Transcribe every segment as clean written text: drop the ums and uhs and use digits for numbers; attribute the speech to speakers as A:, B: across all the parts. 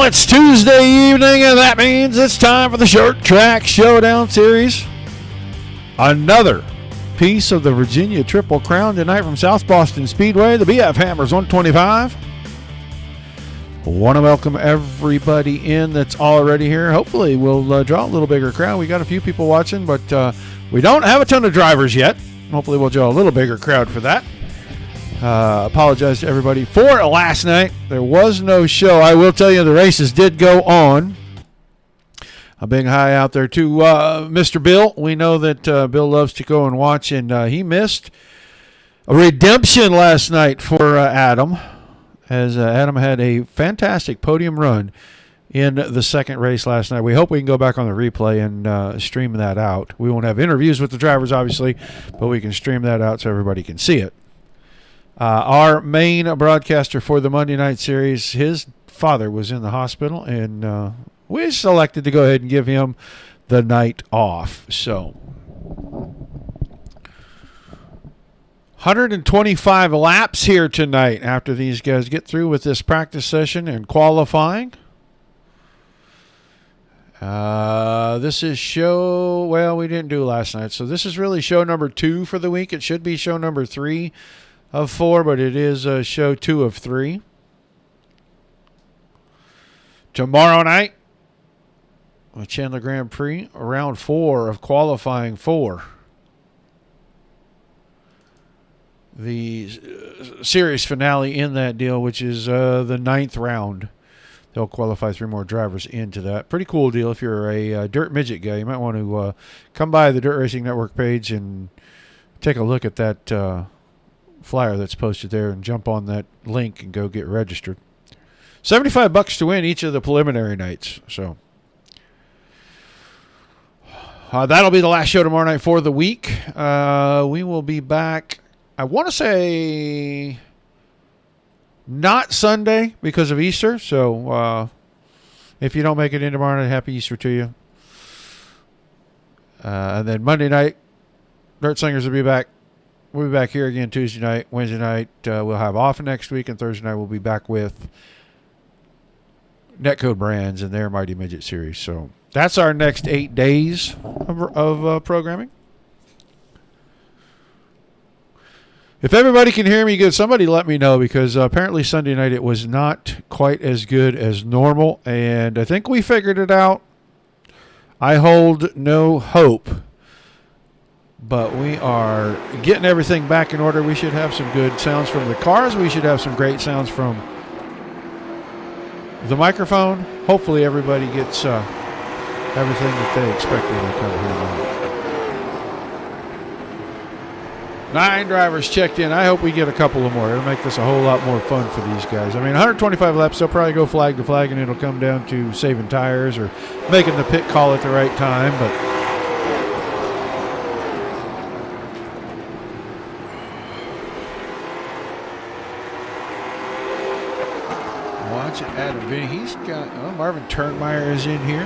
A: It's Tuesday evening, and that means it's time for the Short Track Showdown Series. Another piece of the Virginia Triple Crown tonight from South Boston Speedway, the BF Hammers 125. Want to welcome everybody in that's already here. Hopefully we'll draw a little bigger crowd. We got a few people watching, but we don't have a ton of drivers yet. Hopefully we'll draw a little bigger crowd for that. Apologize to everybody for last night. There was no show. I will tell you the races did go on. A big hi out there to Mr. Bill. We know that Bill loves to go and watch, and he missed a redemption last night for Adam, as Adam had a fantastic podium run in the second race last night. We hope we can go back on the replay and stream that out. We won't have interviews with the drivers, obviously, but we can stream that out so everybody can see it. Our main broadcaster for the Monday night series, his father was in the hospital, and we selected to go ahead and give him the night off. So 125 laps here tonight after these guys get through with this practice session and qualifying. This is show, well, we didn't do last night, so this is really show number 2 for the week. It should be show number 3 of 4, but it is show 2 of 3. Tomorrow night, the Chandler Grand Prix, round 4 of qualifying 4. The series finale in that deal, which is the 9th round. They'll qualify 3 more drivers into that. Pretty cool deal. If you're a dirt midget guy, you might want to come by the Dirt Racing Network page and take a look at that flyer that's posted there and jump on that link and go get registered. $75 to win each of the preliminary nights. So that'll be the last show tomorrow night for the week. We will be back, I want to say, not Sunday because of Easter. So if you don't make it in tomorrow night, happy Easter to you. And then Monday night, Dirt Slingers will be back. We'll be back here again Tuesday night. Wednesday night, we'll have off next week. And Thursday night, we'll be back with Netcode Brands and their Mighty Midget series. So that's our next 8 days of programming. If everybody can hear me good, somebody let me know, because apparently Sunday night it was not quite as good as normal, and I think we figured it out. I hold no hope, but we are getting everything back in order. We should have some good sounds from the cars. We should have some great sounds from the microphone. Hopefully everybody gets everything that they expect when they come here tonight. 9 drivers checked in. I hope we get a couple of more. It'll make this a whole lot more fun for these guys. I mean, 125 laps, they'll probably go flag to flag, and it'll come down to saving tires or making the pit call at the right time. But watch it, Adam Vinny. He's got, Marvin Turnmeyer is in here.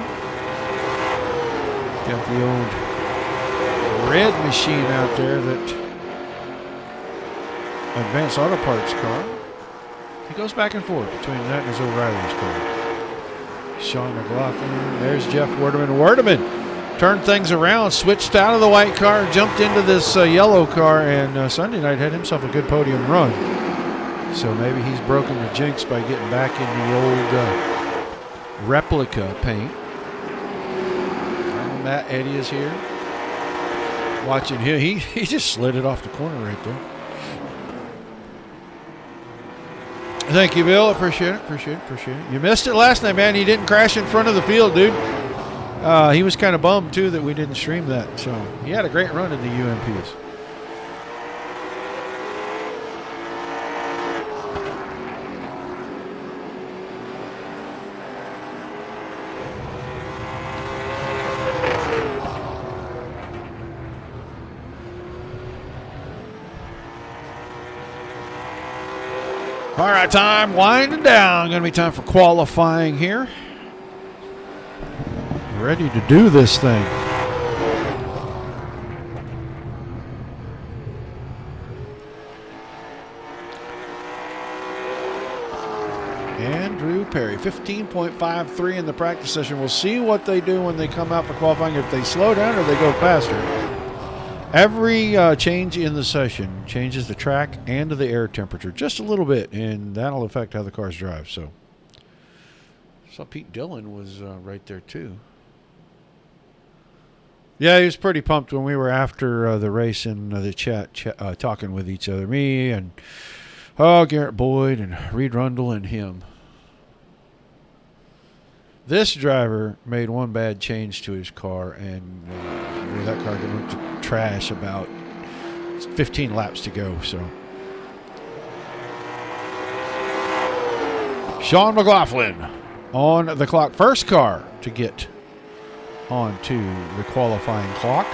A: Got the old red machine out there that Advanced Auto Parts car. He goes back and forth between that and his O'Reilly's car. Sean McLaughlin. There's Jeff Werdeman. Werdeman turned things around, switched out of the white car, jumped into this yellow car, and Sunday night had himself a good podium run. So maybe he's broken the jinx by getting back in the old replica paint. Matt Eddy is here. Watching him. He just slid it off the corner right there. Thank you, Bill. Appreciate it. You missed it last night, man. He didn't crash in front of the field, dude. He was kind of bummed, too, that we didn't stream that. So he had a great run in the UMPs. All right, time winding down. Going to be time for qualifying here. Ready to do this thing. And Andrew Perry. 15.53 in the practice session. We'll see what they do when they come out for qualifying, if they slow down or they go faster. Every change in the session changes the track and the air temperature just a little bit, and that'll affect how the cars drive. So, saw Pete Dillon was right there too. Yeah, he was pretty pumped when we were after the race in the chat talking with each other. Me and Garrett Boyd and Reed Rundle and him. This driver made one bad change to his car, and that car went to trash about 15 laps to go. So, Sean McLaughlin on the clock. First car to get onto the qualifying clock.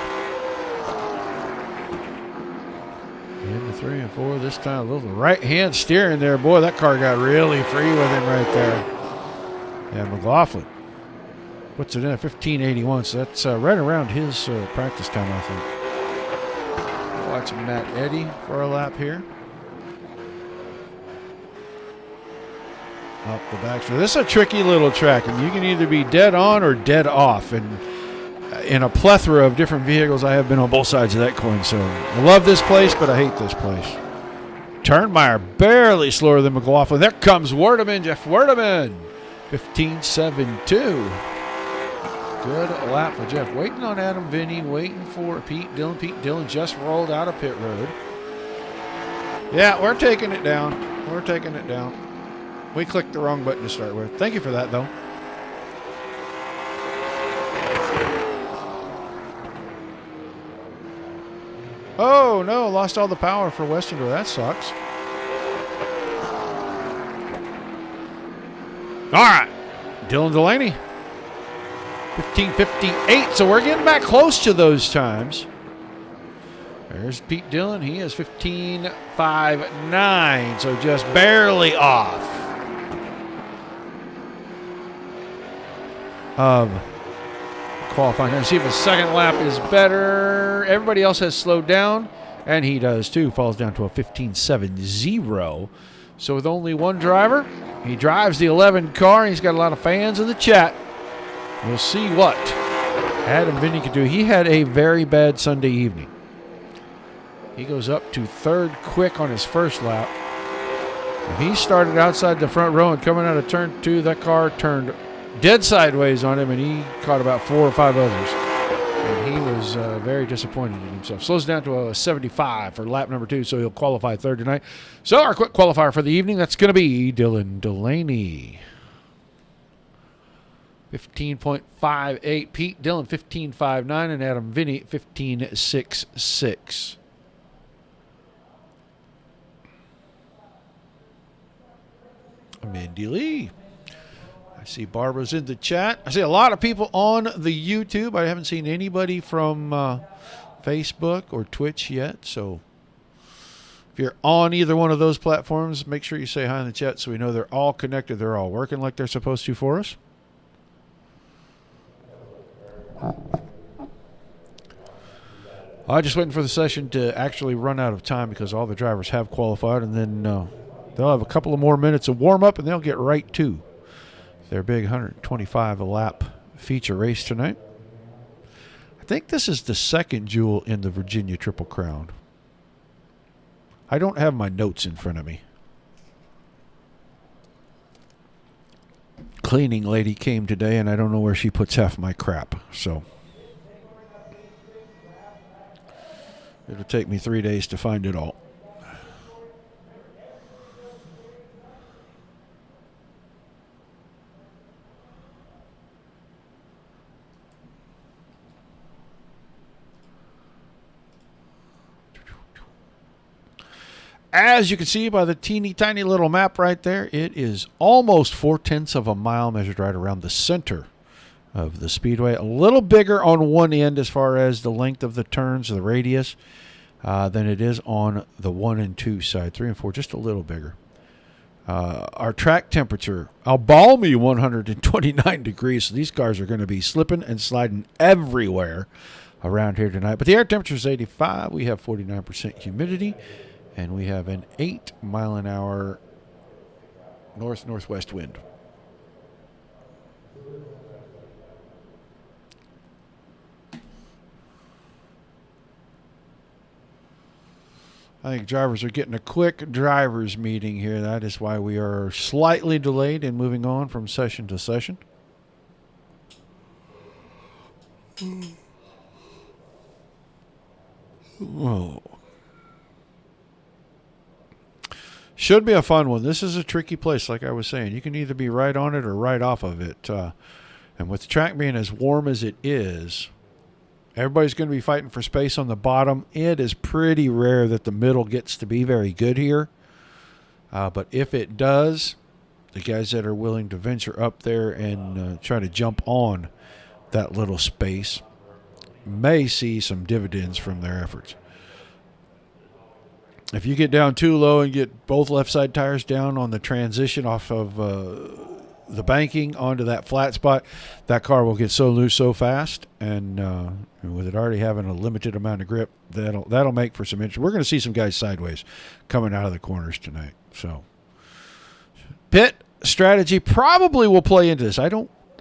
A: Into 3 and 4 this time. A little right-hand steering there. Boy, that car got really free with him right there. And McLaughlin puts it in at 15.81, so that's right around his practice time, I think. Watch Matt Eddy for a lap here. Up the back. So this is a tricky little track, and you can either be dead on or dead off. And in a plethora of different vehicles, I have been on both sides of that coin. So I love this place, but I hate this place. Turnmeyer barely slower than McLaughlin. There comes Werdeman, Jeff Werdeman. 15.72. Good lap for Jeff. Waiting on Adam Vinny, waiting for Pete Dillon. Pete Dillon just rolled out of pit road. Yeah, we're taking it down. We're taking it down. We clicked the wrong button to start with. Thank you for that, though. Oh, no. Lost all the power for Westerndorf. That sucks. All right. Dylan Delaney. 15.58. So we're getting back close to those times. There's Pete Dillon. He is 15.59. So just barely off of qualifying. Let's see if his second lap is better. Everybody else has slowed down, and he does too. Falls down to a 15.70. So with only one driver, he drives the 11 car. He's got a lot of fans in the chat. We'll see what Adam Vinny can do. He had a very bad Sunday evening. He goes up to third quick on his first lap. He started outside the front row, and coming out of turn 2, that car turned dead sideways on him, and he caught about 4 or 5 others. And he was very disappointed in himself. Slows down to a 75 for lap number 2, so he'll qualify third tonight. So our quick qualifier for the evening, that's going to be Dylan Delaney. 15.58. Pete Dillon, 15.59, and Adam Vinny, 15.66. Mindy Lee. I see Barbara's in the chat. I see a lot of people on the YouTube. I haven't seen anybody from Facebook or Twitch yet. So if you're on either one of those platforms, make sure you say hi in the chat so we know they're all connected. They're all working like they're supposed to for us. I'm just waiting for the session to actually run out of time because all the drivers have qualified, and then they'll have a couple of more minutes of warm-up, and they'll get right to their big 125 a lap feature race tonight. I think this is the second jewel in the Virginia Triple Crown. I don't have my notes in front of me. Cleaning lady came today, and I don't know where she puts half my crap, so it'll take me 3 days to find it all. As you can see by the teeny tiny little map right there, it is almost 4/10 of a mile measured right around the center of the speedway. A little bigger on one end as far as the length of the turns, the radius, than it is on the 1 and 2 side. 3 and 4, just a little bigger. Our track temperature, a balmy 129 degrees. So these cars are going to be slipping and sliding everywhere around here tonight. But the air temperature is 85. We have 49% humidity. And we have an 8 mile an hour north-northwest wind. I think drivers are getting a quick drivers meeting here. That is why we are slightly delayed in moving on from session to session. Whoa. Should be a fun one. This is a tricky place, like I was saying. You can either be right on it or right off of it. And with the track being as warm as it is, everybody's going to be fighting for space on the bottom. It is pretty rare that the middle gets to be very good here. But if it does, the guys that are willing to venture up there and try to jump on that little space may see some dividends from their efforts. If you get down too low and get both left side tires down on the transition off of the banking onto that flat spot, that car will get so loose so fast, and with it already having a limited amount of grip, that'll make for some interest. We're going to see some guys sideways coming out of the corners tonight. So pit strategy probably will play into this.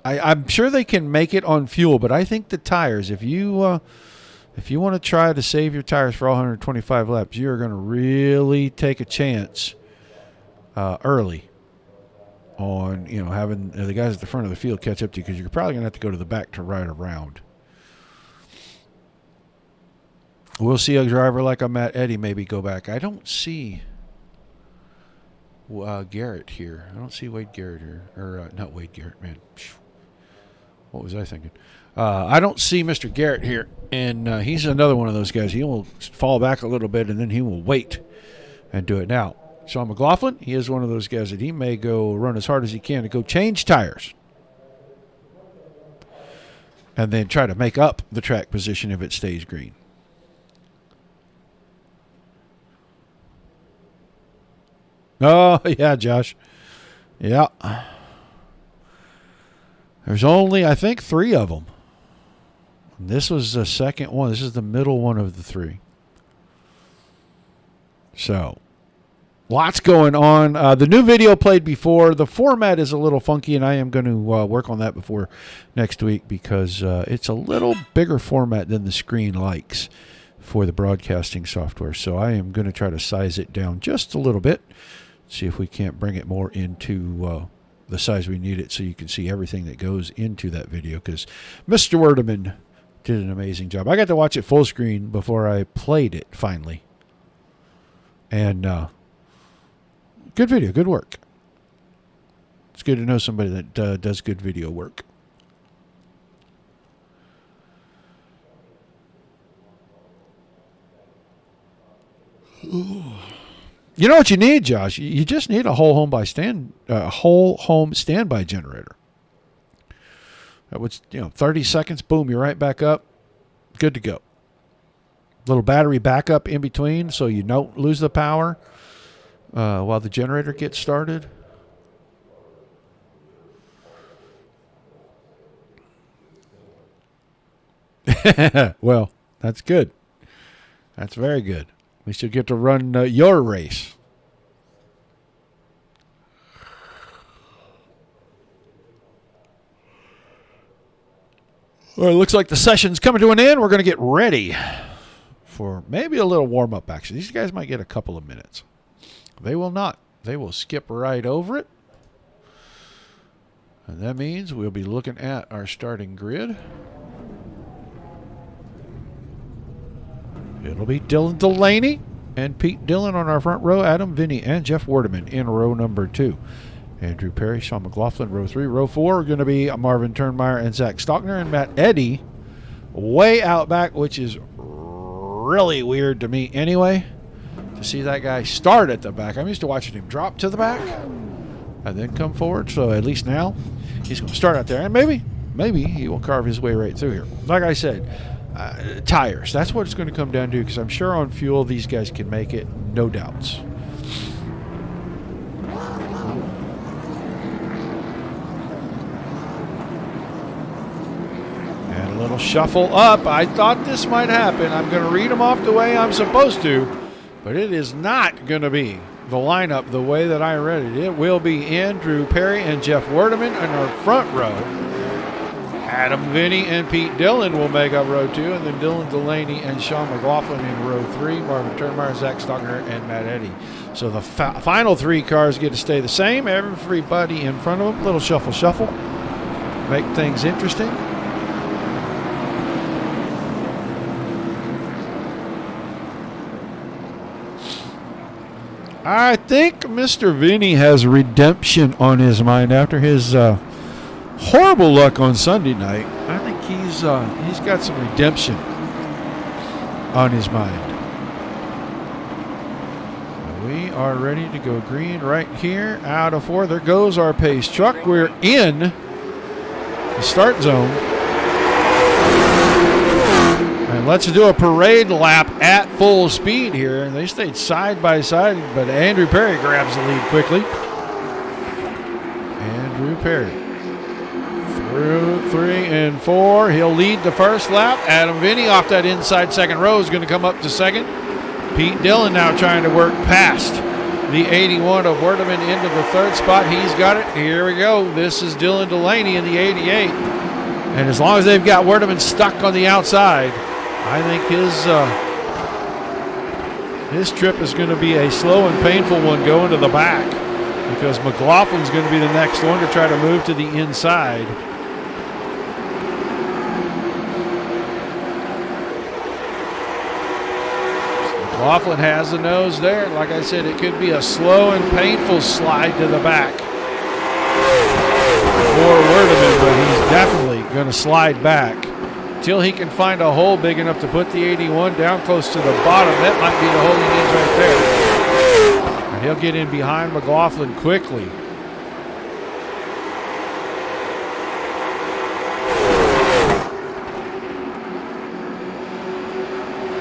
A: I'm sure they can make it on fuel, but I think the tires, if you want to try to save your tires for all 125 laps, you're going to really take a chance early on, having the guys at the front of the field catch up to you, because you're probably going to have to go to the back to ride around. We'll see a driver like a Matt Eddy maybe go back. I don't see Garrett here. I don't see Wade Garrett here. Or not Wade Garrett, man. What was I thinking? I don't see Mr. Garrett here, and he's another one of those guys. He will fall back a little bit, and then he will wait and do it. Now, Sean McLaughlin, he is one of those guys that he may go run as hard as he can to go change tires and then try to make up the track position if it stays green. Oh, yeah, Josh. Yeah. There's only, I think, 3 of them. This was the second one. This is the middle one of the 3. So, lots going on. The new video played before. The format is a little funky, and I am going to work on that before next week, because it's a little bigger format than the screen likes for the broadcasting software. So I am going to try to size it down just a little bit, see if we can't bring it more into the size we need it, so you can see everything that goes into that video, because Mr. Werdeman did an amazing job. I got to watch it full screen before I played it finally. And good video, good work. It's good to know somebody that does good video work. Ooh. You know what you need, Josh? You just need a whole home standby generator. That was, 30 seconds, boom, you're right back up, good to go. Little battery backup in between, so you don't lose the power while the generator gets started. Well, that's good. That's very good. We should get to run your race. Well, it looks like the session's coming to an end. We're going to get ready for maybe a little warm-up action. These guys might get a couple of minutes. They will not. They will skip right over it. And that means we'll be looking at our starting grid. It'll be Dylan Delaney and Pete Dillon on our front row. Adam, Vinny, and Jeff Werdeman in row number 2. Andrew Perry, Sean McLaughlin, row 3. Row 4 are going to be Marvin Turnmeyer and Zach Stockner, and Matt Eddy way out back, which is really weird to me anyway, to see that guy start at the back. I'm used to watching him drop to the back and then come forward. So at least now he's going to start out there, and maybe he will carve his way right through here. Like I said, tires. That's what it's going to come down to, because I'm sure on fuel these guys can make it, no doubts. And a little shuffle up. I thought this might happen. I'm going to read them off the way I'm supposed to, but it is not going to be the lineup the way that I read it. It will be Andrew Perry and Jeff Werdeman in our front row. Adam Vinny and Pete Dillon will make up row 2, and then Dylan Delaney and Sean McLaughlin in row 3, Marvin Turnmeyer, Zach Stockner, and Matt Eddy. So the final 3 cars get to stay the same. Everybody in front of them, little shuffle, shuffle. Make things interesting. I think Mr. Vinny has redemption on his mind after his horrible luck on Sunday night. I think he's got some redemption on his mind. We are ready to go green right here. Out of 4. There goes our pace truck. We're in the start zone. And let's do a parade lap at full speed here. And they stayed side by side, but Andrew Perry grabs the lead quickly. Andrew Perry through 3 and 4. He'll lead the first lap. Adam Vinny off that inside second row is going to come up to second. Pete Dillon now trying to work past the 81 of Werdeman into the third spot. He's got it. Here we go. This is Dylan Delaney in the 88. And as long as they've got Werdeman stuck on the outside, I think his trip is going to be a slow and painful one going to the back, because McLaughlin's going to be the next one to try to move to the inside. McLaughlin has the nose there. Like I said, it could be a slow and painful slide to the back for Werdeman, but he's definitely going to slide back until he can find a hole big enough to put the 81 down close to the bottom. That might be the hole he needs right there. And he'll get in behind McLaughlin quickly.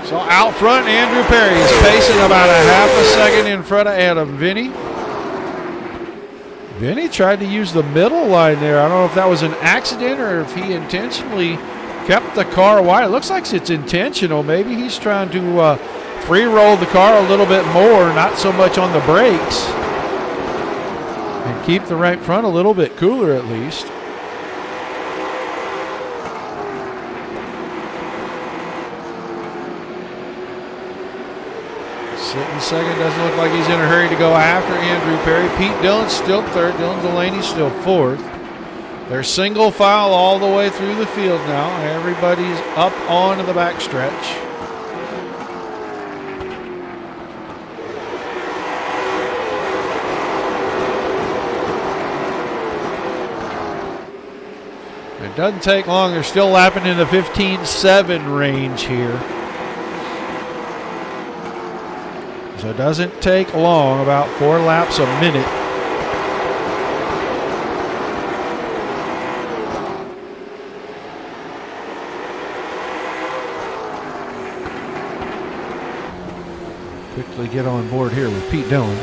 A: So out front, Andrew Perry is pacing about a half a second in front of Adam Vinny. Vinny tried to use the middle line there. I don't know if that was an accident or if he intentionally kept the car wide. It looks like it's intentional. Maybe he's trying to free roll the car a little bit more, not so much on the brakes, and keep the right front a little bit cooler at least. Sitting second, doesn't look like he's in a hurry to go after Andrew Perry. Pete Dillon's still third. Dylan Delaney's still fourth. They're single file all the way through the field now. Everybody's up onto the back stretch. It doesn't take long. They're still lapping in the 15.7 range here. So it doesn't take long, about 4 laps a minute. Quickly get on board here with Pete Dillon,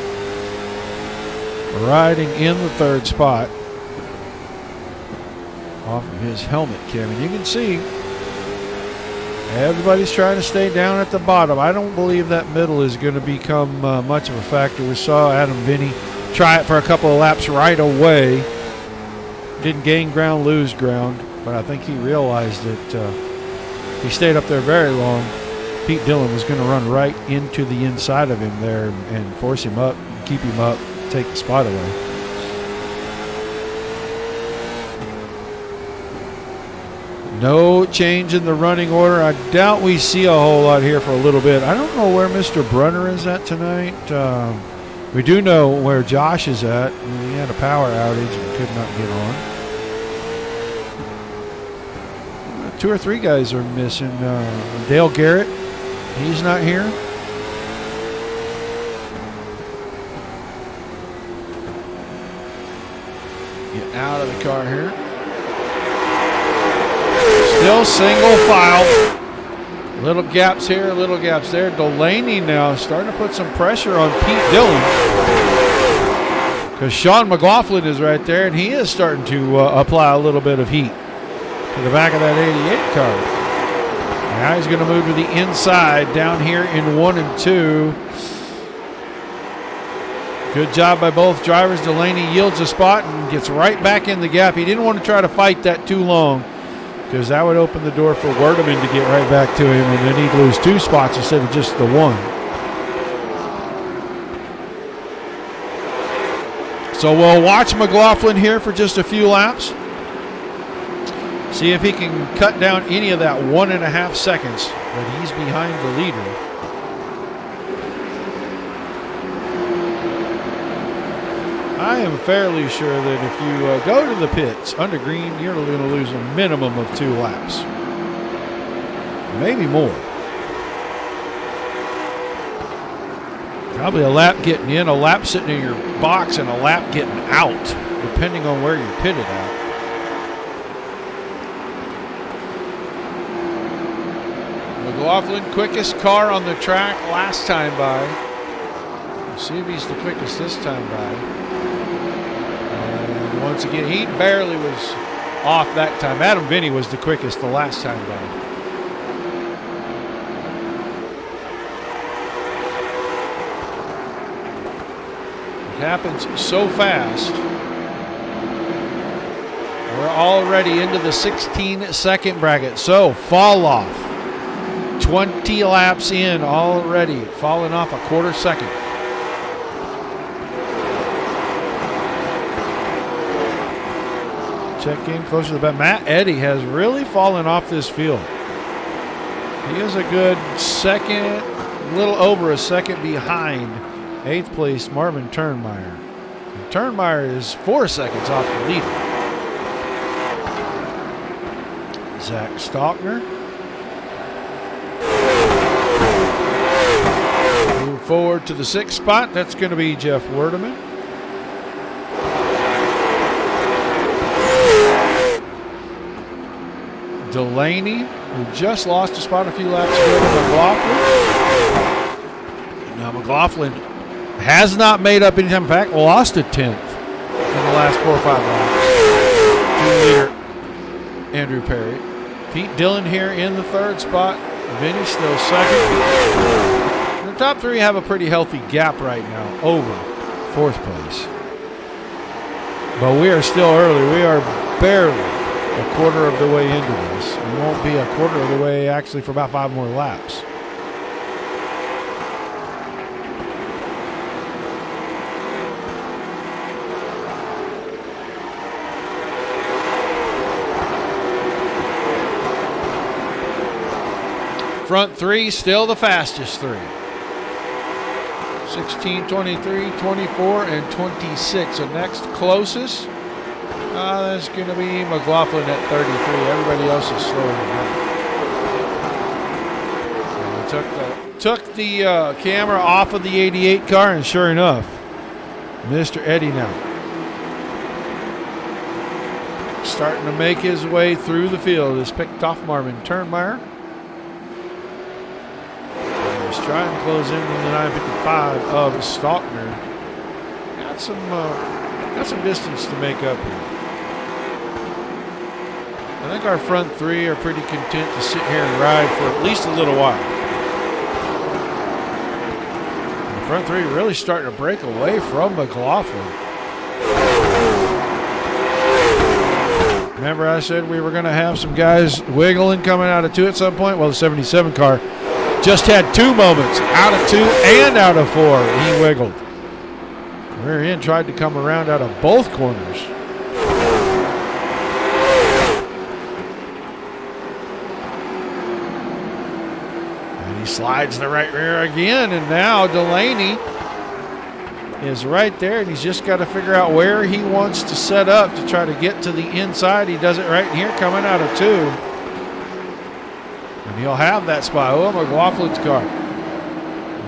A: riding in the third spot off of his helmet cam. And you can see everybody's trying to stay down at the bottom. I don't believe that middle is going to become much of a factor. We saw Adam Vinny try it for a couple of laps right away. Didn't gain ground, lose ground, but I think he realized that he stayed up there very long. Pete Dillon was going to run right into the inside of him there and force him up, keep him up, take the spot away. No change in the running order. I doubt we see a whole lot here for a little bit. I don't know where Mr. Brunner is at tonight. We do know where Josh is at. He had a power outage and could not get on. 2 or 3 guys are missing. Dale Garrett, he's not here. Get out of the car here. Still single file. Little gaps here, little gaps there. Delaney now starting to put some pressure on Pete Dillon, because Sean McLaughlin is right there, and he is starting to apply a little bit of heat to the back of that 88 car. Now he's going to move to the inside down here in 1 and 2. Good job by both drivers. Delaney yields a spot and gets right back in the gap. He didn't want to try to fight that too long. because that would open the door for Werdeman to get right back to him, and then he'd lose 2 spots instead of just the 1. So we'll watch McLaughlin here for just a few laps. See if he can cut down any of that 1.5 seconds that he's behind the leader. I am fairly sure that if you go to the pits under green, you're going to lose a minimum of 2 laps. Maybe more. Probably a lap getting in, a lap sitting in your box, and a lap getting out, depending on where you're pitted at. McLaughlin, quickest car on the track last time by. Let's see if he's the quickest this time by. And once again, he barely was off that time. Adam Vinny was the quickest the last time by. It happens so fast. We're already into the 16-second bracket. So, fall off. 20 laps in already, falling off a 1/4 second. Check in closer to the back. Matt Eddy has really fallen off this field. He is a good second, a little over a second behind 8th place Marvin Turnmeyer. And Turnmeyer is 4 seconds off the leader. Zach Stockner. Move forward to the 6th spot. That's going to be Jeff Werdeman. Delaney, who just lost a spot a few laps ago to McLaughlin. Now McLaughlin has not made up any time. In fact, lost a 10th in the last 4 or 5 laps. Team leader Andrew Perry. Pete Dillon here in the 3rd spot. Vinny still 2nd. The top 3 have a pretty healthy gap right now over 4th place. But we are still early. We are barely a 1/4 of the way into this. We won't be a 1/4 of the way actually for about 5 more laps. Front 3 still the fastest 3. 16, 23, 24, and 26. The next closest, that's going to be McLaughlin at 33. Everybody else is slower than him. Took the camera off of the 88 car, and sure enough, Mr. Eddy now starting to make his way through the field. Has picked off Marvin Turnmeyer. He's trying to close in from the 955 of Stockner. Got some distance to make up here. I think our front 3 are pretty content to sit here and ride for at least a little while. And the front 3 really starting to break away from McLaughlin. Remember I said we were going to have some guys wiggling coming out of 2 at some point? Well, the 77 car just had 2 moments, out of 2 and out of 4. He wiggled. Rear end tried to come around out of both corners. And he slides the right rear again, and now Delaney is right there, and he's just got to figure out where he wants to set up to try to get to the inside. He does it right here, coming out of 2. And he'll have that spot. Oh, McLaughlin's car.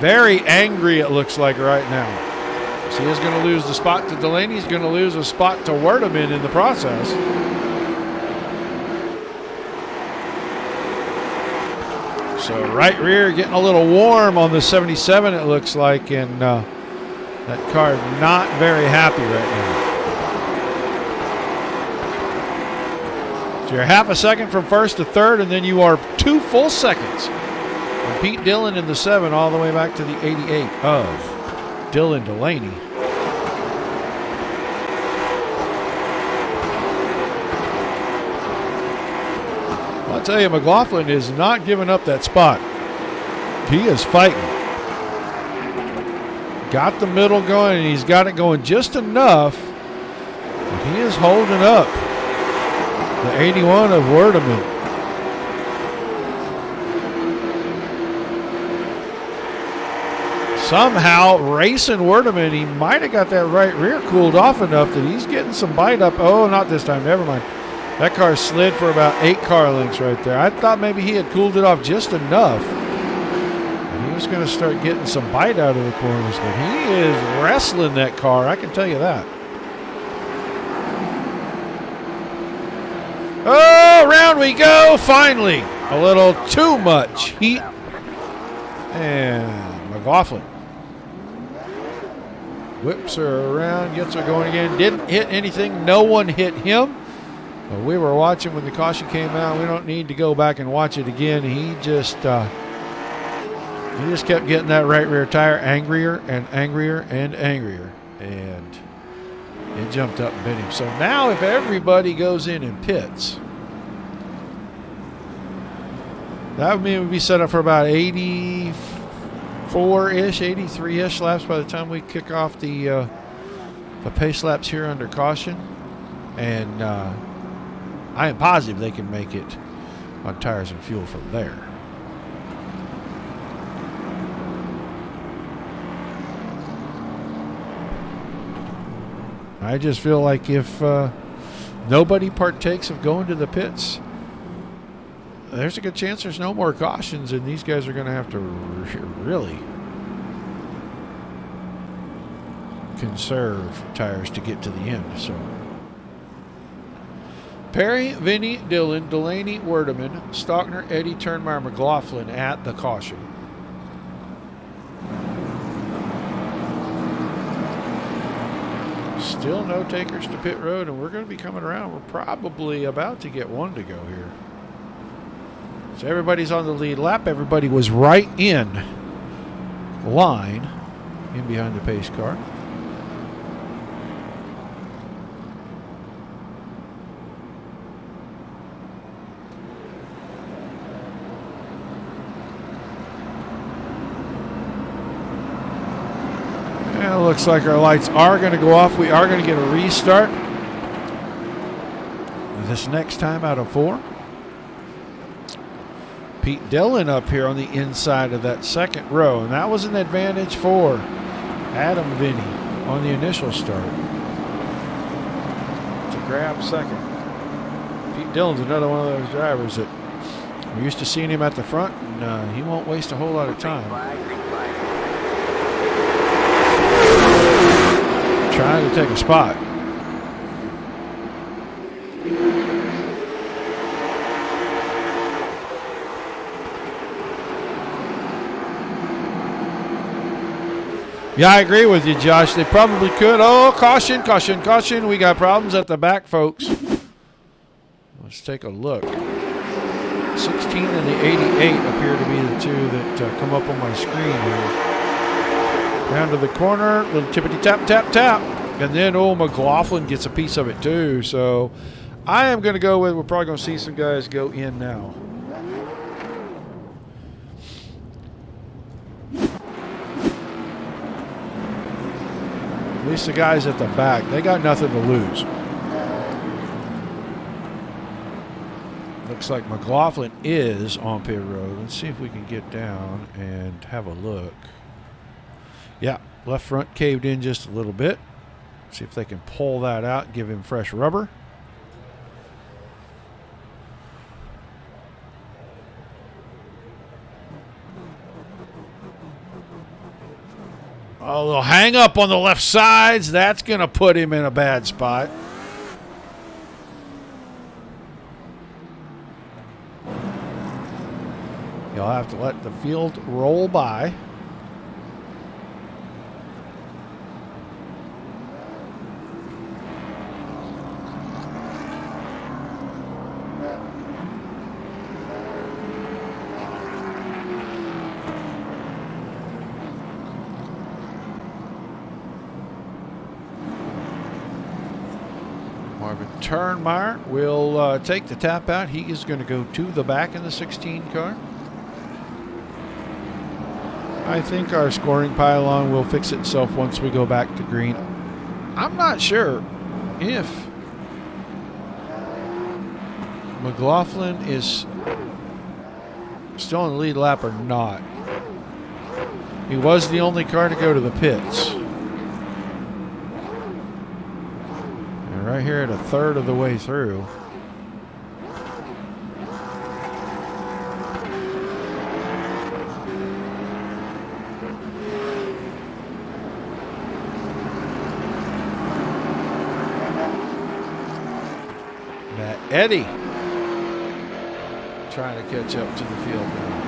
A: Very angry, it looks like right now. So he is going to lose the spot to Delaney. He's going to lose a spot to Werdeman in the process. So right rear getting a little warm on the 77, it looks like, and that car not very happy right now. So you're half a second from 1st to 3rd, and then you are 2 full seconds from Pete Dillon in the 7 all the way back to the 88 of Dylan Delaney. I'll tell you, McLaughlin is not giving up that spot. He is fighting. Got the middle going, and he's got it going just enough. But he is holding up the 81 of Werdeman. Somehow, racing Werdeman, he might have got that right rear cooled off enough that he's getting some bite up. Oh, not this time. Never mind. That car slid for about 8 car lengths right there. I thought maybe he had cooled it off just enough. And he was going to start getting some bite out of the corners, but he is wrestling that car. I can tell you that. Oh, around we go. Finally. A little too much heat. And McLaughlin whips her around, gets her going again. Didn't hit anything. No one hit him. But we were watching when the caution came out. We don't need to go back and watch it again. He just kept getting that right rear tire angrier and angrier and angrier. And it jumped up and bit him. So now if everybody goes in and pits, that would mean we'd be set up for about 84-ish, 83-ish laps by the time we kick off the pace laps here under caution. And I am positive they can make it on tires and fuel from there. I just feel like if nobody partakes of going to the pits, there's a good chance there's no more cautions, and these guys are going to have to really conserve tires to get to the end. So Perry, Vinny, Dillon, Delaney, Werdeman, Stockner, Eddie, Turnmeyer, McLaughlin at the caution. Still no takers to pit road, and we're going to be coming around. We're probably about to get one to go here. So everybody's on the lead lap. Everybody was right in line in behind the pace car. And it looks like our lights are going to go off. We are going to get a restart this next time out of 4. Pete Dillon up here on the inside of that second row, and that was an advantage for Adam Vinny on the initial start to grab second. Pete Dillon's another one of those drivers that we're used to seeing him at the front, and he won't waste a whole lot of time trying to take a spot. Yeah, I agree with you, Josh. They probably could. Oh, caution, caution, caution. We got problems at the back, folks. Let's take a look. 16 and the 88 appear to be the two that come up on my screen here. Down to the corner, little tippity tap, tap, tap. And then, McLaughlin gets a piece of it too. So I am going to go with, we're probably going to see some guys go in now. At least the guys at the back, they got nothing to lose. Looks like McLaughlin is on pit road. Let's see if we can get down and have a look. Yeah, left front caved in just a little bit. See if they can pull that out and give him fresh rubber. A little hang up on the left sides. That's going to put him in a bad spot. You'll have to let the field roll by. Marvin Turnmeyer will take the tap out. He is going to go to the back in the 16 car. I think our scoring pylon will fix itself once we go back to green. I'm not sure if McLaughlin is still in the lead lap or not. He was the only car to go to the pits. And right here at a third of the way through. Eddie trying to catch up to the field now.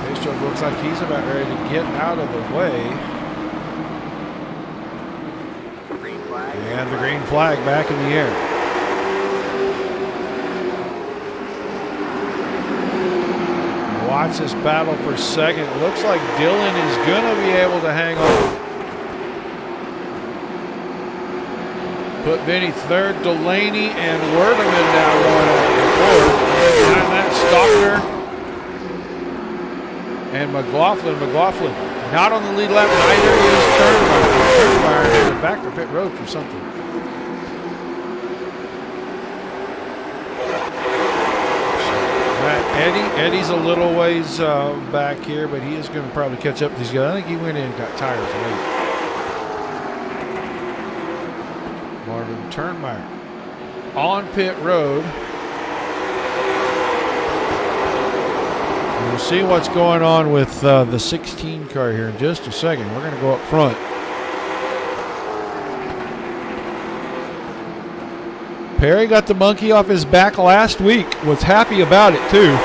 A: Pace looks like he's about ready to get out of the way. And the green flag back in the air. Watch this battle for second. Looks like Dillon is going to be able to hang on. Put Vinny third. Delaney and Werdeman now going on the fourth. Behind that, Stockner and McLaughlin. McLaughlin not on the lead lap. Neither is Turnmeyer. Turnmeyer headed back to pit road for something. Eddie's a little ways back here, but he is going to probably catch up to these guys. I think he went in and got tires late. Marvin Turnmeyer on pit road. We'll see what's going on with the 16 car here in just a second. We're going to go up front. Perry got the monkey off his back last week. Was happy about it too.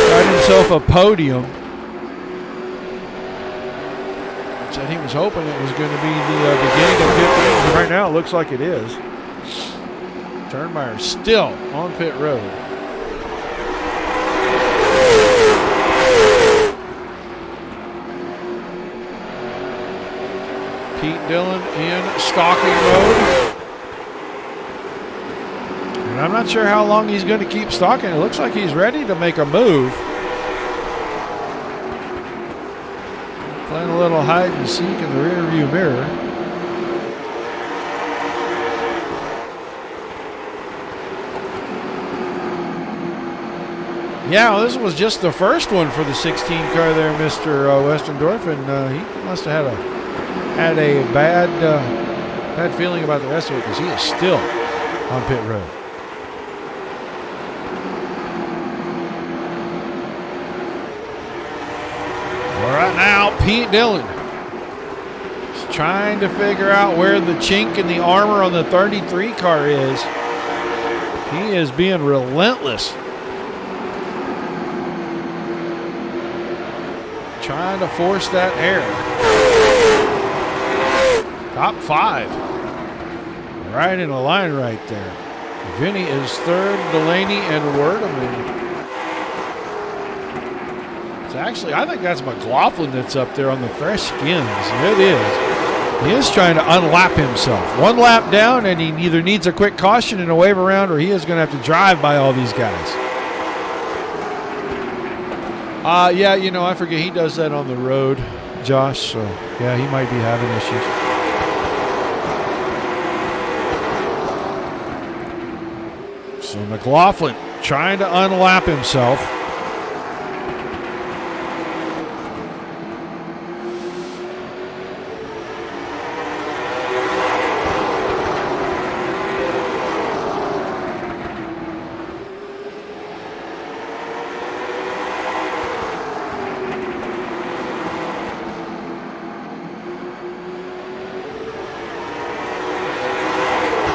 A: Got himself a podium. Said he was hoping it was going to be the beginning of pit road. And right now it looks like it is. Turnmeyer still on pit road. Pete Dillon in Stocking Road. And I'm not sure how long he's going to keep stalking. It looks like he's ready to make a move. Playing a little hide and seek in the rear view mirror. Yeah, well, this was just the first one for the 16 car there, Mr. Westendorf, and he must have had a bad feeling about the rest of it because he is still on pit road. Right now, Pete Dillon is trying to figure out where the chink in the armor on the 33 car is. He is being relentless. Trying to force that air. Top 5. Right in the line right there. Vinny is third, Delaney and Werdeman. Actually, I think that's McLaughlin that's up there on the fresh skins. It is. He is trying to unlap himself. One lap down, and he either needs a quick caution and a wave around, or he is going to have to drive by all these guys. Yeah, you know, I forget he does that on the road, Josh. So, yeah, he might be having issues. So McLaughlin trying to unlap himself.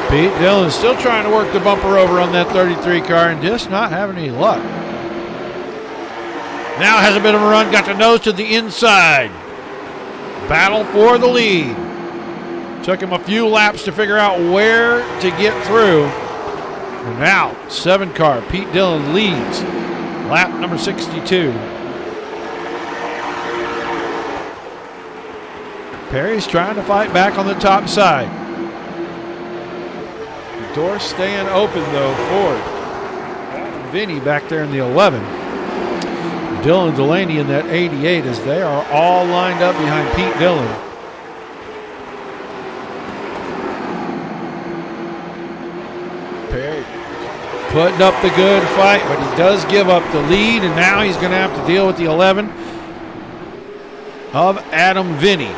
A: Pete Dillon still trying to work the bumper over on that 33 car and just not having any luck. Now has a bit of a run, got the nose to the inside. Battle for the lead. Took him a few laps to figure out where to get through. And now, 7 car, Pete Dillon leads. Lap number 62. Perry's trying to fight back on the top side. The door staying open, though, for Vinny back there in the 11. Dylan Delaney in that 88 as they are all lined up behind Pete Dillon. Perry putting up the good fight, but he does give up the lead, and now he's going to have to deal with the 11 of Adam Vinny.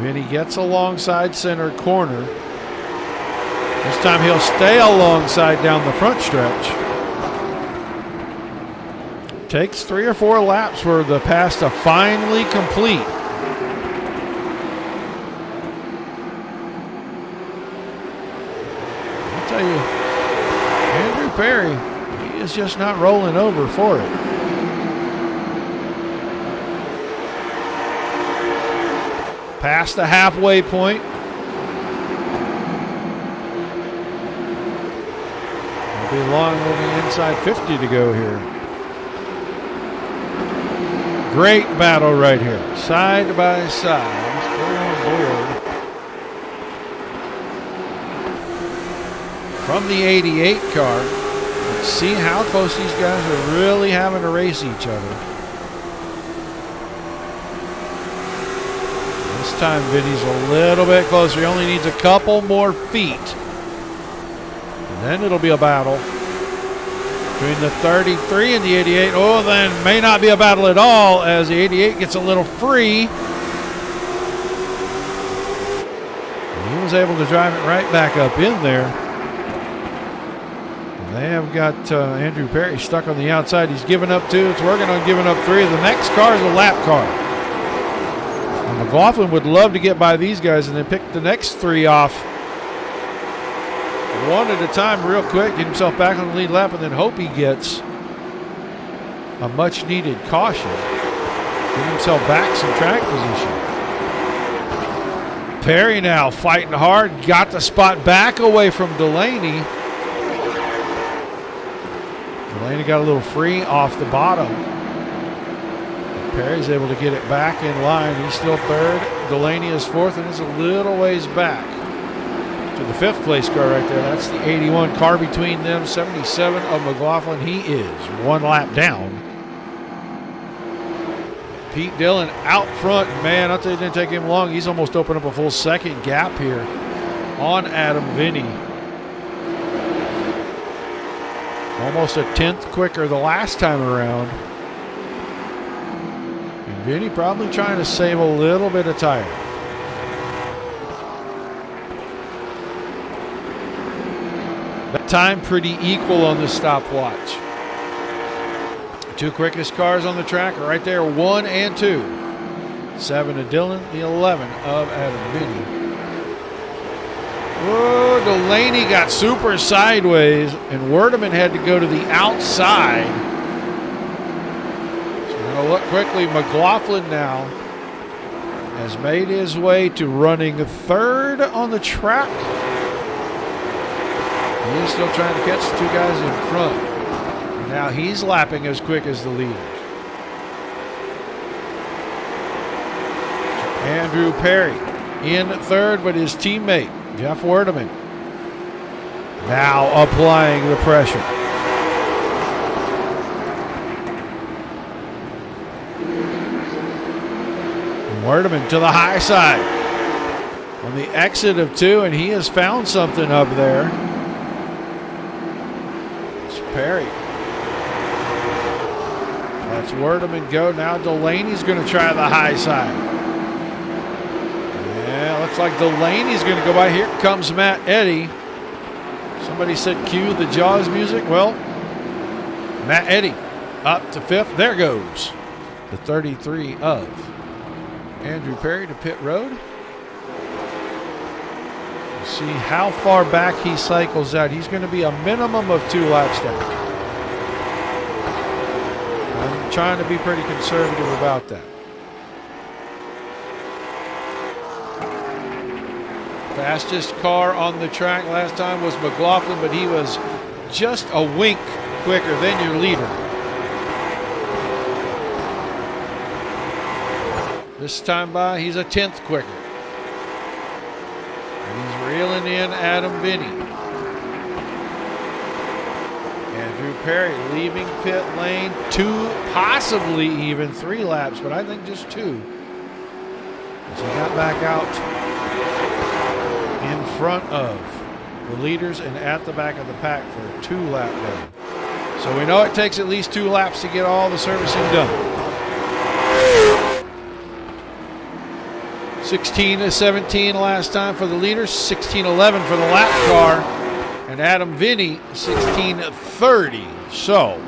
A: Vinny gets alongside center corner. This time he'll stay alongside down the front stretch. Takes 3 or 4 laps for the pass to finally complete. I'll tell you, Andrew Perry, he is just not rolling over for it. Past the halfway point. It'll be long moving inside 50 to go here. Great battle right here, side by side. Let's go on board. From the 88 car, let's see how close these guys are really having to race each other. This time Vinny's a little bit closer. He only needs a couple more feet. And then it'll be a battle between the 33 and the 88. Oh, then may not be a battle at all as the 88 gets a little free. And he was able to drive it right back up in there. And they have got Andrew Perry stuck on the outside. He's given up 2. It's working on giving up 3. The next car is a lap car. And McLaughlin would love to get by these guys and then pick the next 3 off one at a time real quick, get himself back on the lead lap, and then hope he gets a much needed caution. Get himself back some track position. Perry now fighting hard, got the spot back away from Delaney. Delaney got a little free off the bottom. Perry's able to get it back in line. He's still 3rd. Delaney is 4th and is a little ways back to the 5th place car right there. That's the 81 car between them. 77 of McLaughlin. He is 1 lap down. Pete Dillon out front. Man, I'll tell you, it didn't take him long. He's almost opened up a full 2nd gap here on Adam Vinny. Almost a 10th quicker the last time around. And Vinny probably trying to save a little bit of tire. That time pretty equal on the stopwatch. 2 quickest cars on the track are right there, 1 and 2. 7 of Dillon, the 11 of Adam Vinny. Whoa, Delaney got super sideways, and Werdeman had to go to the outside. So we're going to look quickly. McLaughlin now has made his way to running 3rd on the track. He is still trying to catch the 2 guys in front. Now he's lapping as quick as the leaders. Andrew Perry in 3rd, but his teammate, Jeff Werdeman, now applying the pressure. Werdeman to the high side on the exit of 2, and he has found something up there. Perry. That's Werdeman go. Now Delaney's going to try the high side. Yeah, looks like Delaney's going to go by. Here comes Matt Eddy. Somebody said cue the Jaws music. Well, Matt Eddy up to 5th. There goes the 33 of Andrew Perry to pit road. See how far back he cycles out. He's going to be a minimum of 2 laps down. I'm trying to be pretty conservative about that. Fastest car on the track last time was McLaughlin, but he was just a wink quicker than your leader. This time by, he's a 10th quicker. And he's reeling in Adam Vinny. Andrew Perry leaving pit lane, 2, possibly even 3 laps, but I think just 2. As he got back out in front of the leaders and at the back of the pack for a 2-lap day. So we know it takes at least 2 laps to get all the servicing done. 16-17 last time for the leaders, 16-11 for the lap car, and Adam Vinny 16-30. So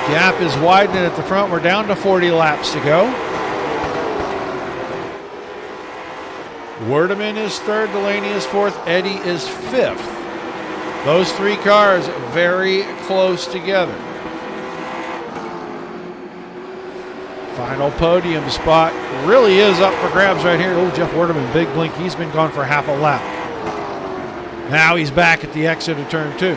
A: gap is widening at the front. We're down to 40 laps to go. Werdeman is 3rd, Delaney is 4th, Eddie is 5th. Those 3 cars very close together. Final podium spot really is up for grabs right here. Oh, Jeff Werdeman, big blink. He's been gone for half a lap. Now he's back at the exit of turn 2.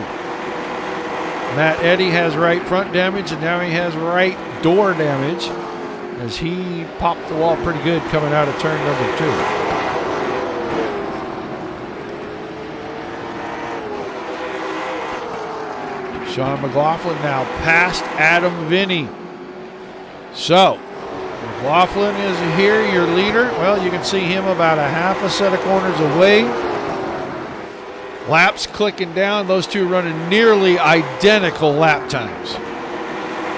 A: Matt Eddy has right front damage, and now he has right door damage as he popped the wall pretty good coming out of turn number 2. Sean McLaughlin now past Adam Vinny. So, McLaughlin is here, your leader. Well, you can see him about a half a set of corners away. Laps clicking down. Those two running nearly identical lap times.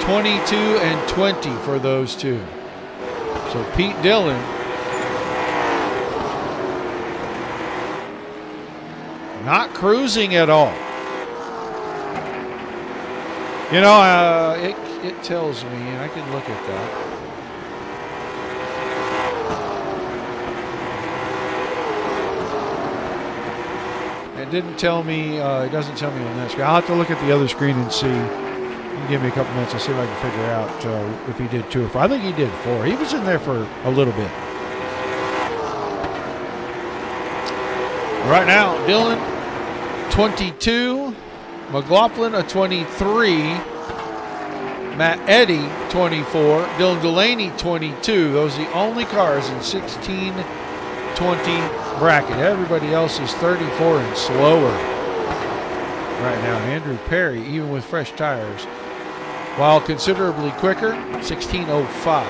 A: 22 and 20 for those two. So Pete Dillon not cruising at all. You know, it tells me, and I can look at that. It didn't tell me, it doesn't tell me on that screen. I'll have to look at the other screen and see. You can give me a couple minutes and see if I can figure out if he did 2 or 4. I think he did 4. He was in there for a little bit. Right now, Dillon, 22. McLaughlin, a 23. Matt Eddy, 24. Dylan Delaney, 22. Those are the only cars in 16-20 bracket. Everybody else is 34 and slower right now. Andrew Perry, even with fresh tires, while considerably quicker, 16:05.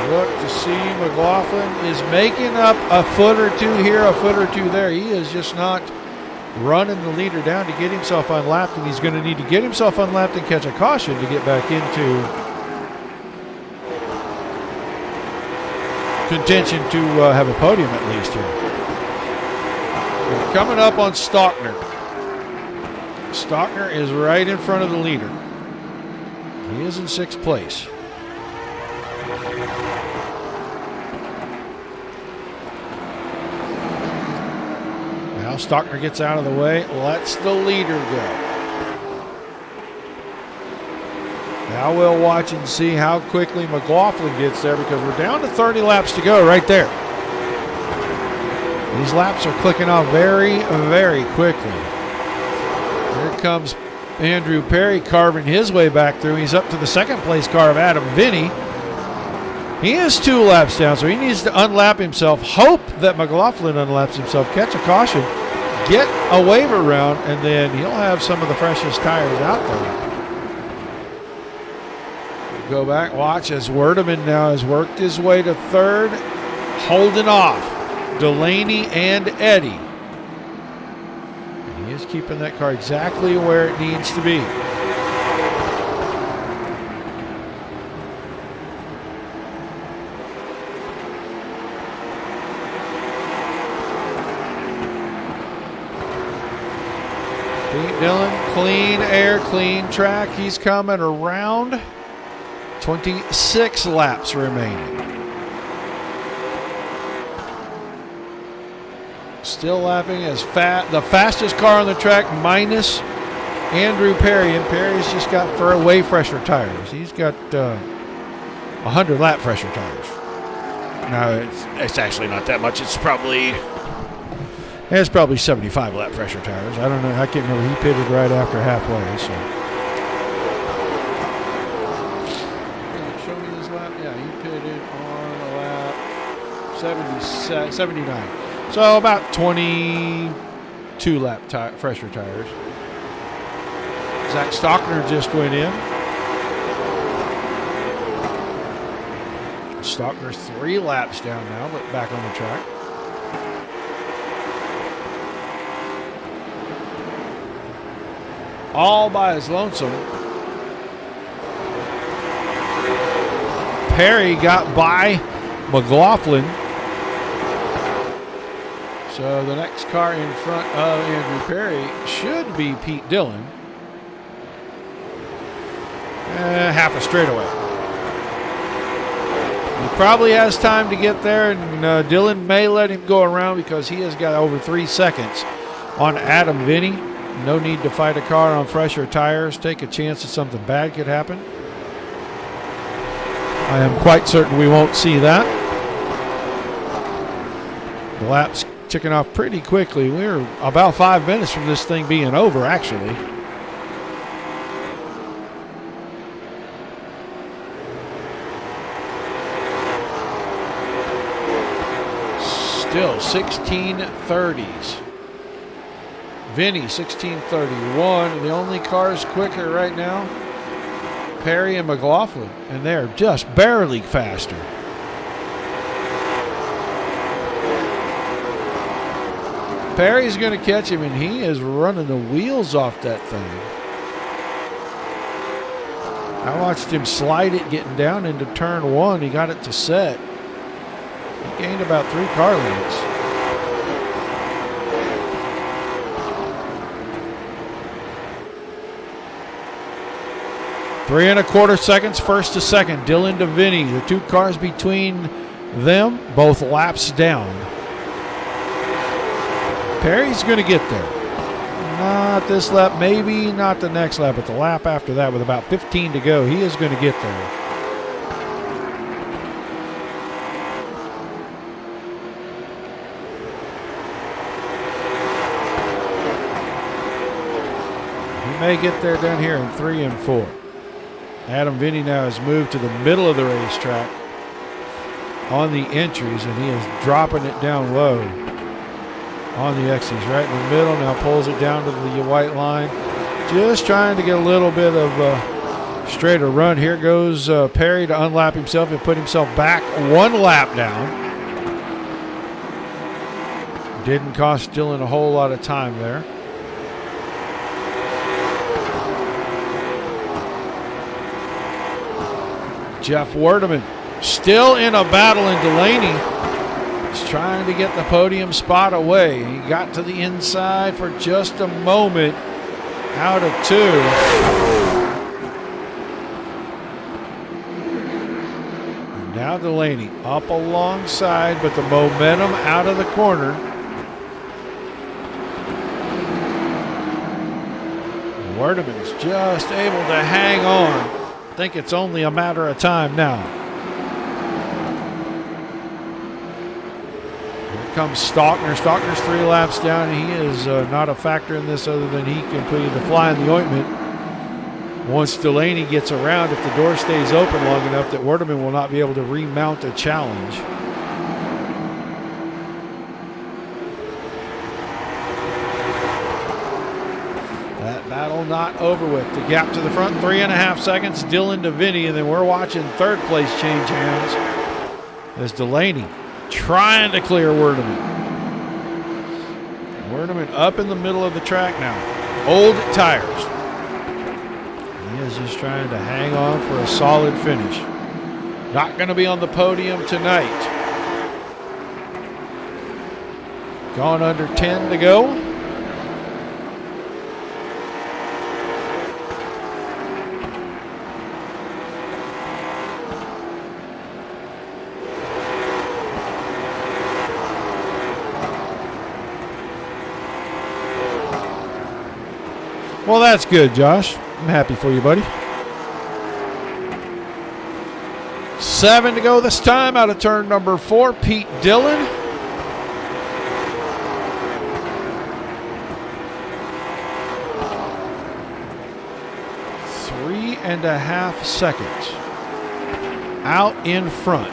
A: Look to see McLaughlin is making up a foot or two here, a foot or two there. He is just not running the leader down to get himself unlapped, and he's going to need to get himself unlapped and catch a caution to get back into contention to have a podium at least here. We're coming up on Stockner. Stockner is right in front of the leader. He is in 6th place. Now Stockner gets out of the way, lets the leader go. Now we'll watch and see how quickly McLaughlin gets there, because we're down to 30 laps to go right there. These laps are clicking off very, very quickly. Here comes Andrew Perry carving his way back through. He's up to the 2nd place car of Adam Vinny. He is 2 laps down, so he needs to unlap himself. Hope that McLaughlin unlaps himself, catch a caution, get a waiver round, and then he'll have some of the freshest tires out there. Go back, watch as Werdeman now has worked his way to 3rd, holding off Delaney and Eddy. And he is keeping that car exactly where it needs to be. Pete Dillon, clean air, clean track. He's coming around. 26 laps remaining. Still lapping as the fastest car on the track, minus Andrew Perry. And Perry's just got way fresher tires. He's got 100 lap fresher tires. No, it's actually not that much. It's probably It's probably 75 lap pressure tires. I don't know. I can't remember. He pitted right after halfway. So. Show me his lap. Yeah, he pitted on a lap 79. So about 22 lap fresher tires. Zach Stockner just went in. Stockner's 3 laps down now, but back on the track. All by his lonesome. Perry got by McLaughlin. So the next car in front of Andrew Perry should be Pete Dillon. Half a straightaway. He probably has time to get there, and Dillon may let him go around because he has got over 3 seconds on Adam Vinny. No need to fight a car on fresher tires. Take a chance that something bad could happen. I am quite certain we won't see that. The lap's ticking off pretty quickly. We're about 5 minutes from this thing being over, actually. Still 16:30s. Vinny 16:31. The only cars quicker right now, Perry and McLaughlin, and they're just barely faster. Perry's going to catch him, and he is running the wheels off that thing. I watched him slide it getting down into turn 1. He got it to set. He gained about 3 car lengths. Three and a quarter seconds, first to second. Dillon to Vinny. The 2 cars between them, both laps down. Perry's going to get there. Not this lap, maybe not the next lap, but the lap after that with about 15 to go, he is going to get there. He may get there down here in 3 and 4. Adam Vinny now has moved to the middle of the racetrack on the entries, and he is dropping it down low on the exits. Right in the middle, now pulls it down to the white line. Just trying to get a little bit of a straighter run. Here goes Perry to unlap himself and put himself back 1 lap down. Didn't cost Dillon a whole lot of time there. Jeff Werdeman still in a battle in Delaney. He's trying to get the podium spot away. He got to the inside for just a moment out of 2. And now Delaney up alongside, but the momentum out of the corner. Werdeman's just able to hang on. I think it's only a matter of time now. Here comes Stockner. Stockner's 3 laps down. He is not a factor in this other than he completed the fly in the ointment. Once Delaney gets around, if the door stays open long enough, that Werdeman will not be able to remount a challenge. Battle not over with. The gap to the front, 3.5 seconds. Dillon to Vinny, and then we're watching 3rd place change hands as Delaney trying to clear Werdeman. Werdeman up in the middle of the track now. Old tires. He is just trying to hang on for a solid finish. Not going to be on the podium tonight. Gone under 10 to go. Well, that's good, Josh. I'm happy for you, buddy. 7 to go this time out of turn number 4. Pete Dillon. 3.5 seconds out in front.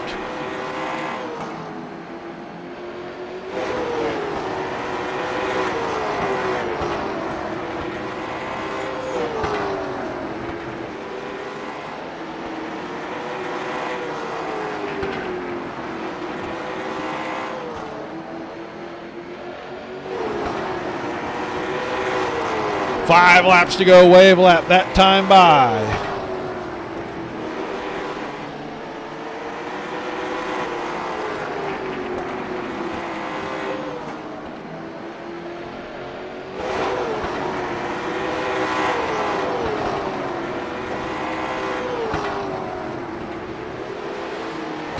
A: Five laps to go, wave lap that time by.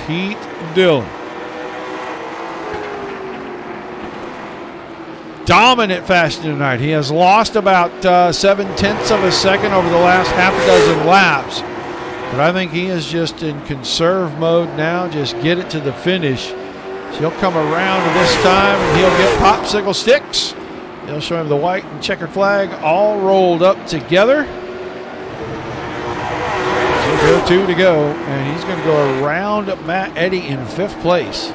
A: Pete Dillon. Dominant fashion tonight. He has lost about 0.7 of a second over the last half a dozen laps. But I think he is just in conserve mode now. Just get it to the finish. So he'll come around this time and he'll get popsicle sticks. They'll show him the white and checkered flag all rolled up together. So 2 to go. And he's going to go around Matt Eddy in 5th place.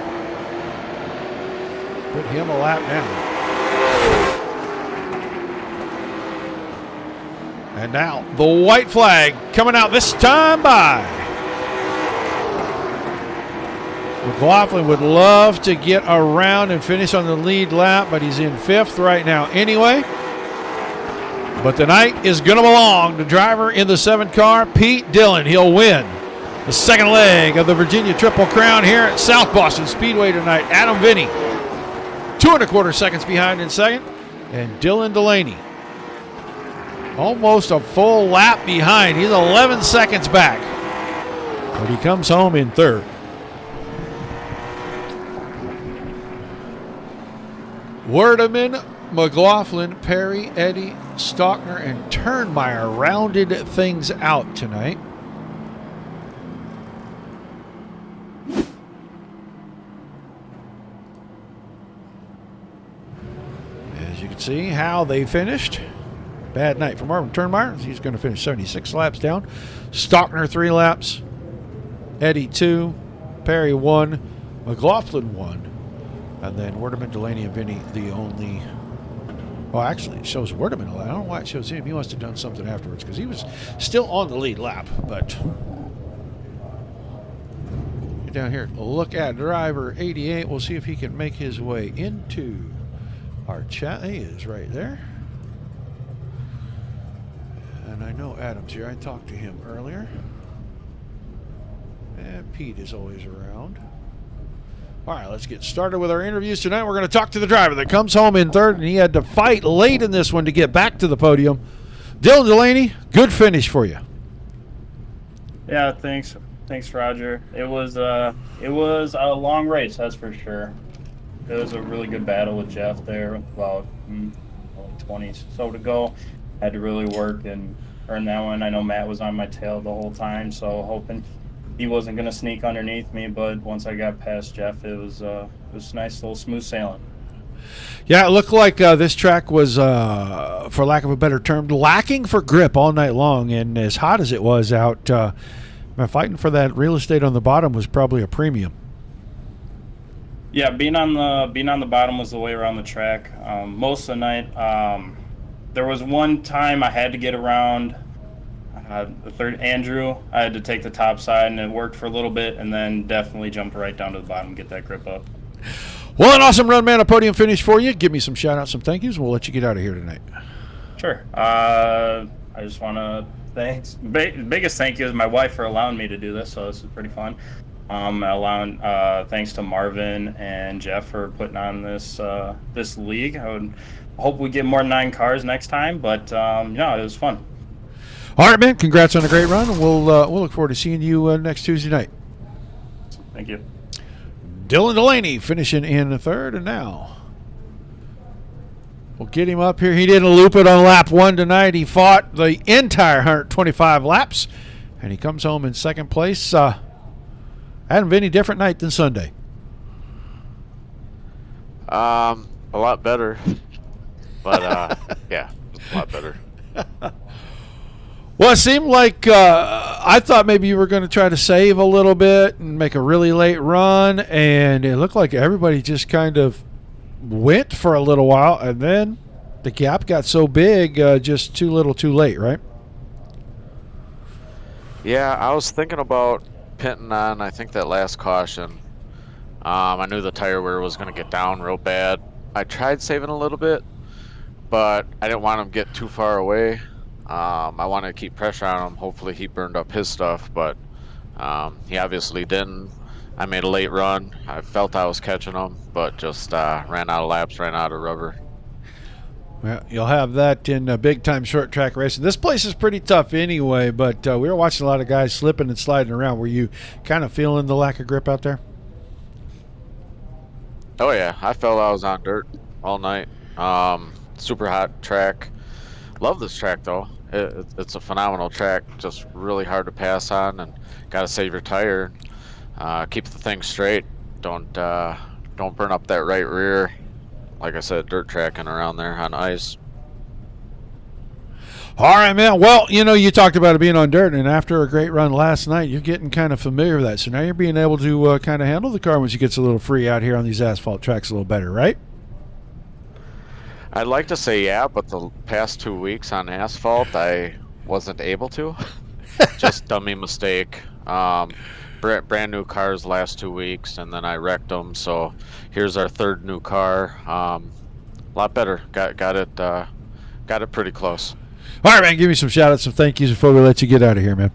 A: Put him a lap down. And now the white flag coming out this time by. McLaughlin would love to get around and finish on the lead lap, but he's in 5th right now anyway. But the night is going to belong to driver in the 7 car, Pete Dillon. He'll win the second leg of the Virginia Triple Crown here at South Boston Speedway tonight. Adam Vinny, 2.25 seconds behind in second, and Dylan Delaney almost a full lap behind. He's 11 seconds back, but he comes home in 3rd. Werdeman, McLaughlin, Perry, Eddy, Stockner, and Turnmeyer rounded things out tonight. As you can see how they finished. Bad night for Marvin Turnmeyer. He's going to finish 76 laps down. Stockner 3 laps. Eddy 2. Perry 1. McLaughlin 1. And then Werdeman, Delaney, and Vinny the only. Well, actually, it shows Werdeman a lap. I don't know why it shows him. He must have done something afterwards because he was still on the lead lap. But get down here. Look at driver 88. We'll see if he can make his way into our chat. He is right there. And I know Adam's here. I talked to him earlier. And Pete is always around. All right, let's get started with our interviews tonight. We're going to talk to the driver that comes home in 3rd, and he had to fight late in this one to get back to the podium. Dylan Delaney, good finish for you.
B: Yeah, thanks. Thanks, Roger. It was a long race, that's for sure. It was a really good battle with Jeff there. About only 20 so to go. Had to really work and earn that one. I know Matt was on my tail the whole time, so hoping he wasn't going to sneak underneath me. But once I got past Jeff, it was nice little smooth sailing.
A: Yeah, it looked like this track was, for lack of a better term, lacking for grip all night long. And as hot as it was out, fighting for that real estate on the bottom was probably a premium.
B: Yeah, being on the bottom was the way around the track. Most of the night. There was one time I had to get around the third Andrew. I had to take the top side, and it worked for a little bit, and then definitely jumped right down to the bottom and get that grip up.
A: Well, an awesome run, man. A podium finish for you. Give me some shout-outs, some thank yous, and we'll let you get out of here tonight.
B: Sure. I just want to thank biggest thank you is my wife for allowing me to do this, so this is pretty fun. Thanks to Marvin and Jeff for putting on this league. I would hope we get more than 9 cars next time, but it was fun.
A: All right, man. Congrats on a great run. We'll look forward to seeing you next Tuesday night.
B: Thank you.
A: Dylan Delaney finishing in 3rd, and now we'll get him up here. He didn't loop it on lap 1 tonight. He fought the entire 125 laps, and he comes home in 2nd place. Adam Vinny, different night than Sunday.
C: A lot better. But, yeah, a lot better.
A: Well, it seemed like I thought maybe you were going to try to save a little bit and make a really late run, and it looked like everybody just kind of went for a little while, and then the gap got so big, just too little too late, right?
C: Yeah, I was thinking about pinting on, I think, that last caution. I knew the tire wear was going to get down real bad. I tried saving a little bit, but I didn't want him to get too far away. I wanted to keep pressure on him. Hopefully he burned up his stuff, but he obviously didn't. I made a late run. I felt I was catching him, but just ran out of laps, ran out of rubber.
A: Well, you'll have that in big-time short track racing. This place is pretty tough anyway, but we were watching a lot of guys slipping and sliding around. Were you kind of feeling the lack of grip out there?
C: Oh yeah, I felt I was on dirt all night. Super hot track. Love this track though. It's a phenomenal track. Just really hard to pass on, and gotta save your tire. Keep the thing straight. Don't burn up that right rear. Like I said, dirt tracking around there on ice.
A: All right, man. Well, you talked about it being on dirt, and after a great run last night, you're getting kind of familiar with that. So now you're being able to kind of handle the car once it gets a little free out here on these asphalt tracks a little better, right?
C: I'd like to say yeah, but the past 2 weeks on asphalt, I wasn't able to. Just dummy mistake. Brand new cars last 2 weeks, and then I wrecked them. So here's our third new car. A lot better. Got it pretty close.
A: All right, man. Give me some shout-outs, some thank yous before we let you get out of here, man.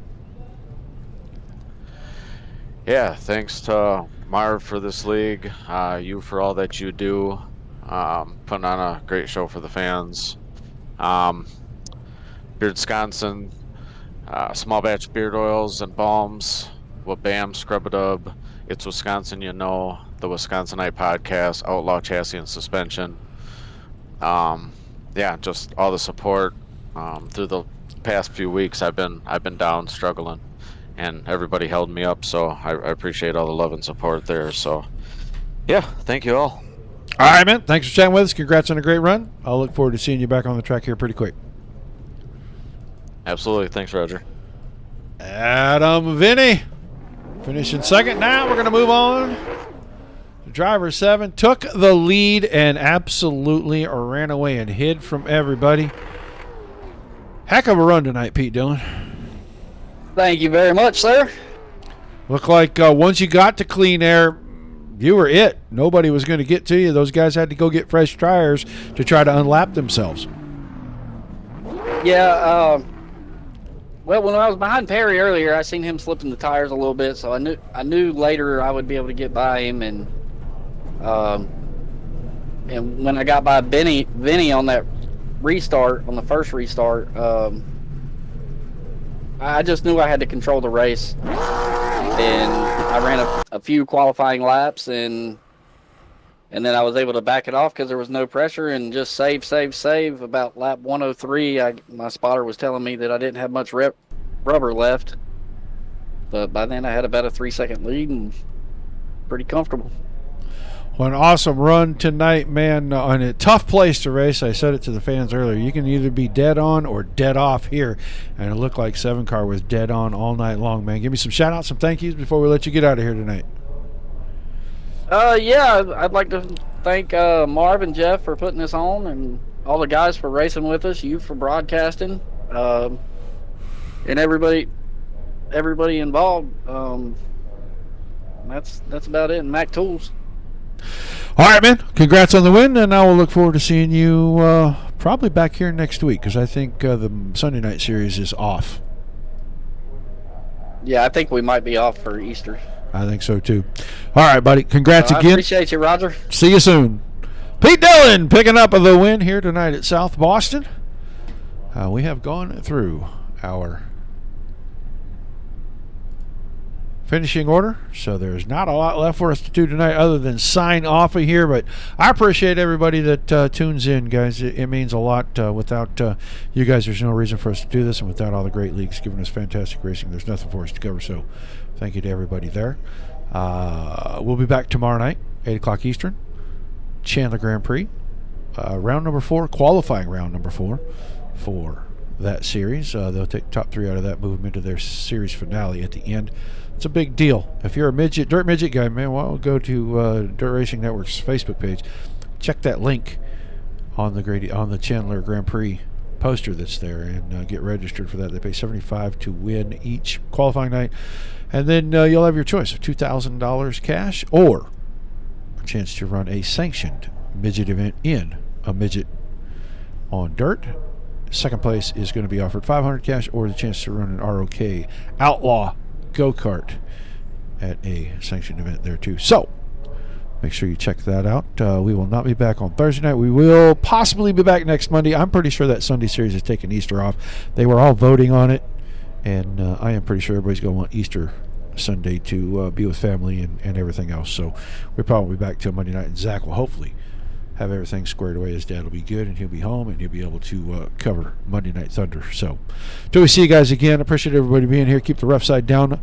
C: Yeah, thanks to Marv for this league. You for all that you do. Putting on a great show for the fans. Beard Wisconsin, small batch beard oils and balms. Wabam, Scrub-a-Dub, It's Wisconsin, the Wisconsinite podcast, Outlaw Chassis and Suspension. Yeah, just all the support through the past few weeks. I've been down struggling, and everybody held me up. So I appreciate all the love and support there. So yeah, thank you all.
A: All right, man. Thanks for chatting with us. Congrats on a great run. I'll look forward to seeing you back on the track here pretty quick.
C: Absolutely. Thanks, Roger.
A: Adam Vinny finishing second. Now we're going to move on. Driver 7 took the lead and absolutely ran away and hid from everybody. Heck of a run tonight, Pete Dillon.
D: Thank you very much, sir.
A: Looked like once you got to clean air, you were it. Nobody was going to get to you. Those guys had to go get fresh tires to try to unlap themselves.
D: Yeah, well, when I was behind Perry earlier, I seen him slipping the tires a little bit, so I knew later I would be able to get by him, and when I got by Vinny on that restart, on the first restart, I just knew I had to control the race, and I ran a few qualifying laps, and then I was able to back it off because there was no pressure, and just save. About lap 103, my spotter was telling me that I didn't have much rubber left, but by then I had about a 3-second lead and pretty comfortable.
A: Well, an awesome run tonight, man. On a tough place to race. I said it to the fans earlier. You can either be dead on or dead off here. And it looked like 7 Car was dead on all night long, man. Give me some shout-outs, some thank yous before we let you get out of here tonight.
D: Yeah, I'd like to thank Marv and Jeff for putting this on, and all the guys for racing with us, you for broadcasting, and everybody involved. That's about it. And Mac Tools.
A: All right, man. Congrats on the win, and I will look forward to seeing you probably back here next week, because I think the Sunday night series is off.
D: Yeah, I think we might be off for Easter.
A: I think so, too. All right, buddy. Congrats again.
D: I appreciate you, Roger.
A: See you soon. Pete Dillon picking up the win here tonight at South Boston. We have gone through our finishing order, so there's not a lot left for us to do tonight other than sign off of here, but I appreciate everybody that tunes in, guys. It means a lot. Without you guys, there's no reason for us to do this, and without all the great leagues giving us fantastic racing, there's nothing for us to cover, so thank you to everybody there. We'll be back tomorrow night, 8 o'clock Eastern, Chandler Grand Prix, round number 4, qualifying round number 4 for that series. They'll take top 3 out of that, move them into their series finale at the end. It's a big deal. If you're a dirt midget guy, man, well, go to Dirt Racing Network's Facebook page. Check that link on the Chandler Grand Prix poster that's there, and get registered for that. They pay $75 to win each qualifying night, and then you'll have your choice of $2,000 cash or a chance to run a sanctioned midget event in a midget on dirt. Second place is going to be offered $500 cash or the chance to run an ROK Outlaw go-kart at a sanctioned event there too. So make sure you check that out. We will not be back on Thursday night. We will possibly be back next Monday. I'm pretty sure that Sunday series is taking Easter off. They were all voting on it, and I am pretty sure everybody's going to want Easter Sunday to be with family and everything else. So we'll probably be back till Monday night, and Zach will hopefully have everything squared away. His dad will be good, and he'll be home, and he'll be able to cover Monday Night Thunder. So till we see you guys again, appreciate everybody being here. Keep the rough side down.